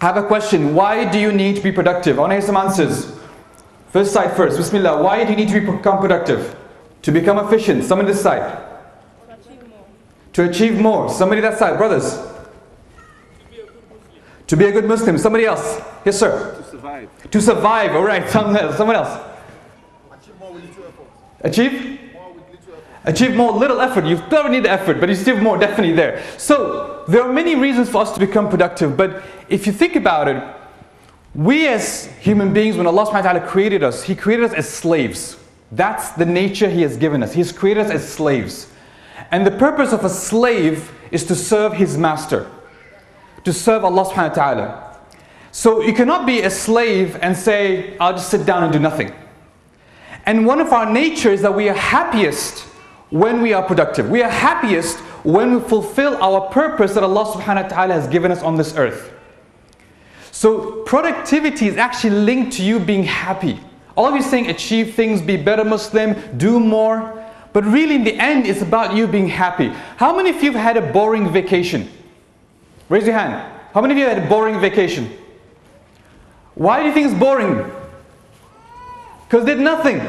I have a question. Why do you need to be productive? I want to hear some answers. First side first. Bismillah. Why do you need to become productive? To become efficient. Somebody this side. To achieve more. To achieve more. Somebody that side. Brothers. To be a good Muslim. Somebody else. Yes, sir. To survive. To survive. All right. Someone else. Achieve more with little effort. Achieve? More with little effort. Achieve more, little effort. You don't need the effort, but you still more, definitely there. So, there are many reasons for us to become productive, but if you think about it, we as human beings, when Allah subhanahu wa ta'ala created us, He created us as slaves. That's the nature He has given us. He has created us as slaves. And the purpose of a slave is to serve his master, to serve Allah subhanahu wa ta'ala. So you cannot be a slave and say, I'll just sit down and do nothing. And one of our nature is that we are happiest when we are productive. We are happiest when we fulfill our purpose that Allah subhanahu wa ta'ala has given us on this earth. So productivity is actually linked to you being happy. All of you saying achieve things, be better Muslim, do more. But really in the end it's about you being happy. How many of you have had a boring vacation? Raise your hand. How many of you had a boring vacation? Why do you think it's boring? Because did nothing,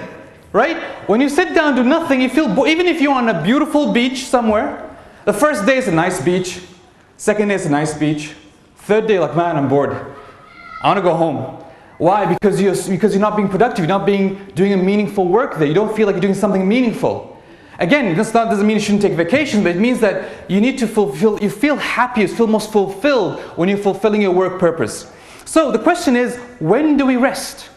right? When you sit down and do nothing, you feel even if you're on a beautiful beach somewhere, the first day is a nice beach, second day is a nice beach, third day like, man, I'm bored. I want to go home. Why? Because you're not being productive, you're not doing a meaningful work there. You don't feel like you're doing something meaningful. Again, this doesn't mean you shouldn't take vacations, but it means that you need to you feel happiest, feel most fulfilled when you're fulfilling your work purpose. So the question is, when do we rest?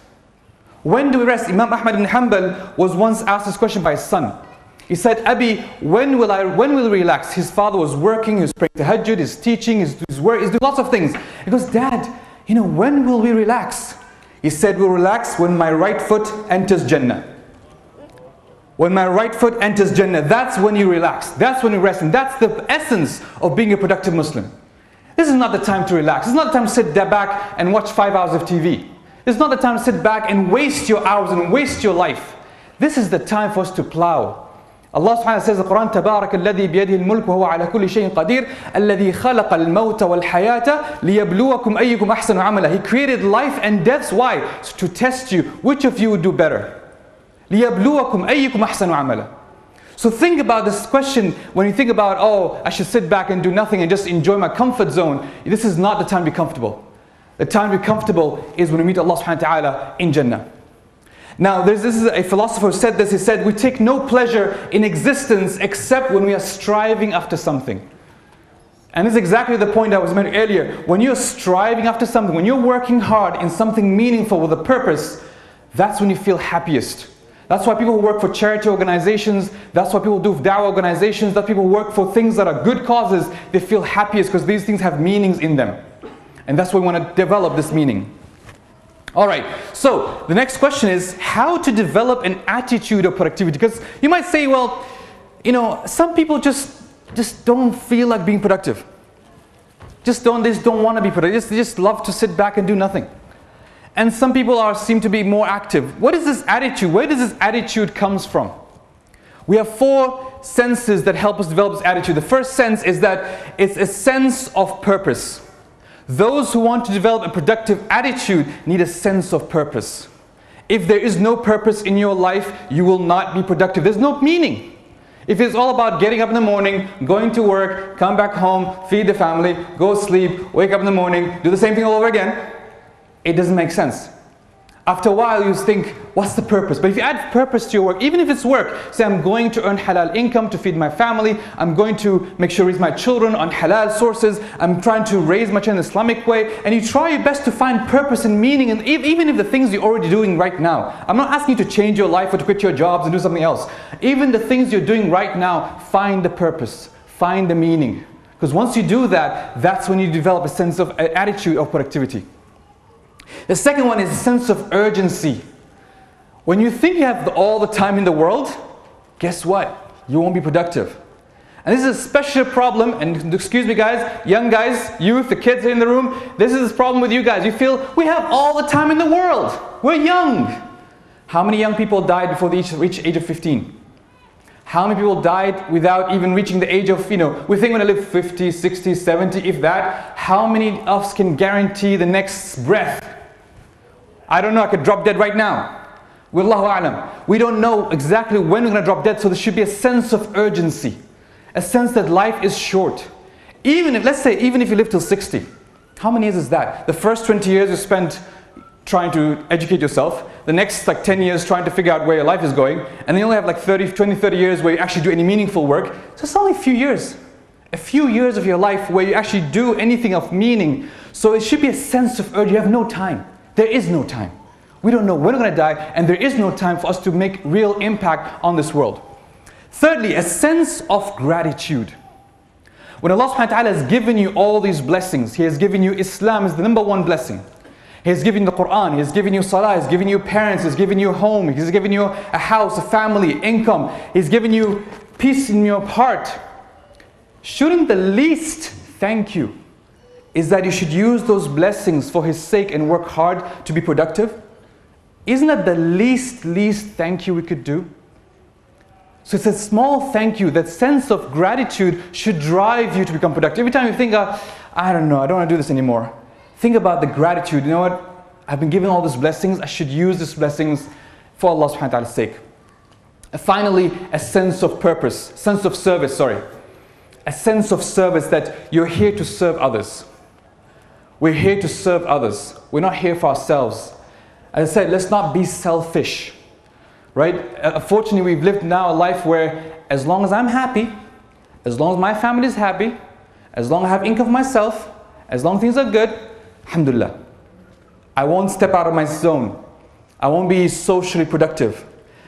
When do we rest? Imam Ahmad ibn Hanbal was once asked this question by his son. He said, Abi, when will you relax? His father was working, he was praying tahajjud, he's teaching, he's doing lots of things. He goes, Dad, when will we relax? He said, we'll relax when my right foot enters Jannah. When my right foot enters Jannah, that's when you relax. That's when you rest. And that's the essence of being a productive Muslim. This is not the time to relax. This is not the time to sit back and watch 5 hours of TV. This is not the time to sit back and waste your hours and waste your life. This is the time for us to plow. Allah subhanahu wa ta'ala says in the Quran, تَبَارَكَ الَّذِي بِيَدِهِ الْمُلْكُ وَهُوَ عَلَى كُلِّ شَيْءٍ قَدِيرٌ الَّذِي خَلَقَ الْمَوْتَ وَالْحَيَاةَ لِيَبْلُوَكُمْ أَيُّكُمْ أَحْسَنُ عَمَلًا. He created life and deaths. Why? To test you. Which of you would do better? لِيَبْلُوَكُمْ أَيُّكُمْ أَحْسَنُ عَمَلًا. So think about this question when you think about, oh, I should sit back and do nothing and just enjoy my comfort zone. This is not the time to be comfortable. The time to be comfortable is when we meet Allah subhanahu wa ta'ala in Jannah. Now, this is a philosopher who said this. He said, we take no pleasure in existence except when we are striving after something. And this is exactly the point I was making earlier. When you're striving after something, when you're working hard in something meaningful with a purpose, that's when you feel happiest. That's why people who work for charity organizations, that's why people do da'wah organizations, that people who work for things that are good causes, they feel happiest because these things have meanings in them. And that's why we want to develop this meaning. Alright, so the next question is how to develop an attitude of productivity. Because you might say, well, some people just don't feel like being productive. They just don't want to be productive. They just love to sit back and do nothing. And some people seem to be more active. What is this attitude? Where does this attitude comes from? We have 4 senses that help us develop this attitude. The first sense is that it's a sense of purpose. Those who want to develop a productive attitude need a sense of purpose. If there is no purpose in your life, you will not be productive. There's no meaning. If it's all about getting up in the morning, going to work, come back home, feed the family, go sleep, wake up in the morning, do the same thing all over again, it doesn't make sense. After a while you think, what's the purpose? But if you add purpose to your work, even if it's work, say I'm going to earn halal income to feed my family, I'm going to make sure to raise my children on halal sources, I'm trying to raise my children in an Islamic way, and you try your best to find purpose and meaning, and even if the things you're already doing right now. I'm not asking you to change your life or to quit your jobs and do something else. Even the things you're doing right now, find the purpose, find the meaning. Because once you do that, that's when you develop a sense of attitude of productivity. The second one is a sense of urgency. When you think you have all the time in the world, guess what? You won't be productive. And this is a special problem, and excuse me guys, young guys, youth, the kids in the room, this is a problem with you guys. You feel, we have all the time in the world. We're young. How many young people died before they reached the age of 15? How many people died without even reaching the age of, we think when I live 50, 60, 70, if that. How many of us can guarantee the next breath? I don't know, I could drop dead right now. Wallahu a'lam. We don't know exactly when we're going to drop dead, so there should be a sense of urgency. A sense that life is short. Even if you live till 60, how many years is that? The first 20 years you spent trying to educate yourself. The next 10 years trying to figure out where your life is going. And then you only have 20-30 years where you actually do any meaningful work. So it's only a few years. A few years of your life where you actually do anything of meaning. So it should be a sense of urgency. You have no time. There is no time. We don't know when we're going to die, and there is no time for us to make real impact on this world. Thirdly, a sense of gratitude. When Allah subhanahu wa ta'ala has given you all these blessings, He has given you Islam is the number one blessing. He has given you the Quran, He has given you Salah, He has given you parents, He has given you a home, He has given you a house, a family, income, He's given you peace in your heart. Shouldn't the least thank you is that you should use those blessings for His sake and work hard to be productive? Isn't that the least thank you we could do? So it's a small thank you. That sense of gratitude should drive you to become productive. Every time you think, I don't know, I don't want to do this anymore. Think about the gratitude. You know what? I've been given all these blessings. I should use these blessings for Allah subhanahu wa ta'ala's sake. And finally, a sense of purpose, sense of service, A sense of service that you're here to serve others. We're here to serve others. We're not here for ourselves. As I said, let's not be selfish, right? Unfortunately, we've lived now a life where as long as I'm happy, as long as my family is happy, as long as I have income for myself, as long as things are good, alhamdulillah. I won't step out of my zone. I won't be socially productive.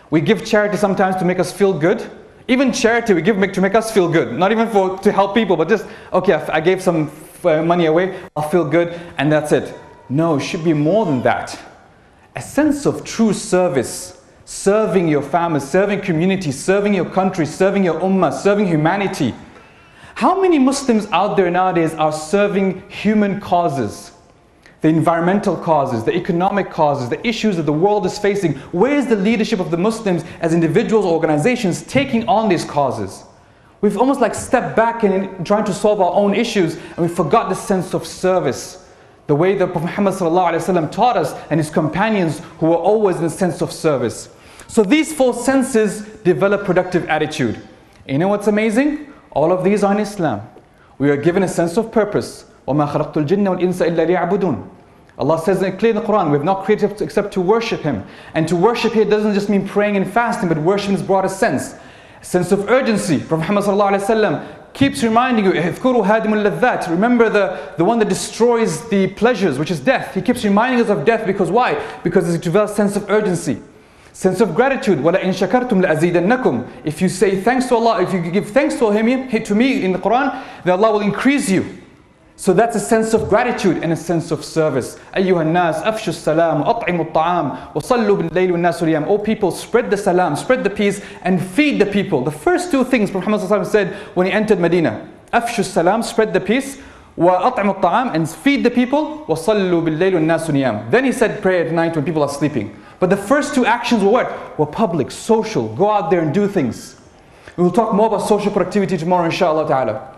We give charity sometimes to make us feel good. Even charity we give to make us feel good. Not even to help people, but just, okay, I gave some money away, I'll feel good, and that's it. No, it should be more than that. A sense of true service, serving your family, serving community, serving your country, serving your ummah, serving humanity. How many Muslims out there nowadays are serving human causes? The environmental causes, the economic causes, the issues that the world is facing. Where is the leadership of the Muslims as individuals, organizations taking on these causes? We've almost stepped back and trying to solve our own issues, and we forgot the sense of service. The way that Prophet Muhammad ﷺ taught us and his companions who were always in a sense of service. So these four senses develop productive attitude. And you know what's amazing? All of these are in Islam. We are given a sense of purpose. وَمَا خَلَقْتُ الْجِنَّ وَالْإِنسَ إِلَّا لِيَعْبُدُونَ. Allah says clearly in the Quran, we have not created except to worship Him. And to worship here doesn't just mean praying and fasting, but worship in its broader sense. A sense of urgency. Prophet Muhammad ﷺ keeps reminding you, remember the one that destroys the pleasures, which is death. He keeps reminding us of death because why? Because it develops a sense of urgency. Sense of gratitude. وَلَئِن شَكَرْتُمْ لَأَزِيدَنَّكُمْ. If you say thanks to Allah, if you give thanks to me in the Quran, then Allah will increase you. So that's a sense of gratitude and a sense of service. أَيُّهَا النَّاسِ أَفْشُوا السَّلَامُ وَأَطْعِمُوا الطَّعَامُ وَصَلُّوا بِاللَّيْلِ وَالنَّاسُ نِيَامٌ. O people, spread the salam, spread the peace, and feed the people. The first two things Prophet Muhammad said when he entered Medina. أَفْشُوا السَّلَامُ, spread the peace, وَأَطْعِمُوا الطَّعَامُ, and feed the people, وَصَلُّوا بِاللَّيْلِ وَالنَّاسُ نِيَامٌ. Then he said pray at night when people are sleeping. But the first two actions were what? Were public, social. Go out there and do things. We will talk more about social productivity tomorrow, inshallah ta'ala.